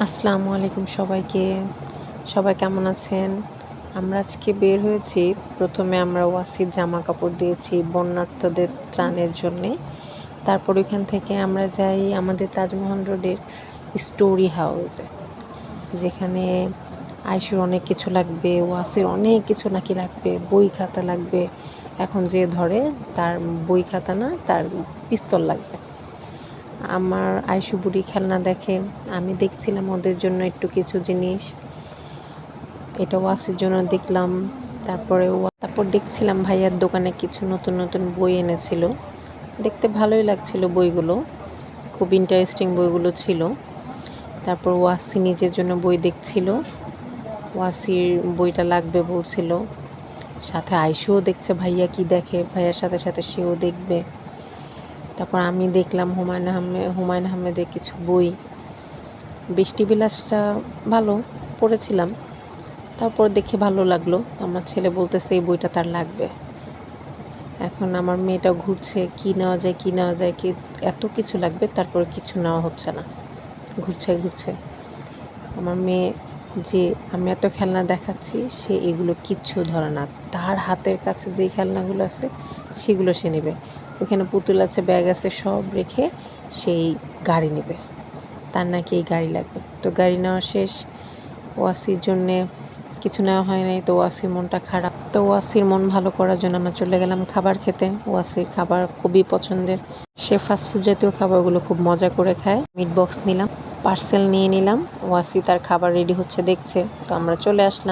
আসসালামু আলাইকুম সবাইকে। সবাই কেমন আছেন? আমরা আজকে বের হয়েছি। প্রথমে আমরা ওয়াসির জামা কাপড় দিয়েছি বন্যার্তদের ত্রাণের জন্যে। তারপর ওইখান থেকে আমরা যাই আমাদের তাজমহল রোডের স্টোরি হাউসে, যেখানে আয়ুষের অনেক কিছু লাগবে, ওয়াসির অনেক কিছু নাকি লাগবে, বই খাতা লাগবে। এখন যে ধরে তার বই খাতা না, তার পিস্তল লাগবে। আমার আয়ুষু বুড়ি খেলনা দেখে, আমি দেখছিলাম ওদের জন্য একটু কিছু জিনিস। এটা ওয়াসির জন্য দেখলাম। তারপর দেখছিলাম ভাইয়ার দোকানে কিছু নতুন নতুন বই এনেছিল। দেখতে ভালোই লাগছিল বইগুলো, খুব ইন্টারেস্টিং বইগুলো ছিল। তারপর ওয়াসি নিজের জন্য বই দেখছিল, ওয়াসির বইটা লাগবে বলছিল। সাথে আয়ুষও দেখছে ভাইয়া কি দেখে, ভাইয়ার সাথে সাথে সেও দেখবে। তারপর আমি দেখলাম হুমায়ুন আহমেদের কিছু বই। বৃষ্টি বিলাসটা ভালো পড়েছিলাম, তারপর দেখে ভালো লাগলো। আমার ছেলে বলতেছে এই বইটা তার লাগবে। এখন আমার মেয়েটা ঘুরছে, কি নেওয়া যায় কি, এত কিছু লাগবে, তারপরে কিছু নেওয়া হচ্ছে না, ঘুরছে। আমার মেয়ে যে আমি এত খেলনা দেখাচ্ছি, সে এগুলো কিচ্ছু ধরে না। তার হাতের কাছে যেই খেলনাগুলো আছে সেগুলো সে নেবে। ওখানে পুতুল আছে, ব্যাগ আছে, সব রেখে সেই গাড়ি নেবে। তার নাকি এই গাড়ি লাগবে। তো গাড়ি নেওয়া শেষ, ওয়াসির জন্যে কিছু নেওয়া হয় নাই। তো ওয়াসির মনটা খারাপ। তো ওয়াসির মন ভালো করার জন্য আমরা চলে গেলাম খাবার খেতে। ওয়াসির খাবার খুবই পছন্দের, সে ফাস্টফুড জাতীয় খাবারগুলো খুব মজা করে খায়। মিট বক্স নিলাম, পার্সেল নিয়ে নিলাম। ওয়াসি তার খাবার রেডি হচ্ছে দেখছে, তো আমরা চলে আসলাম।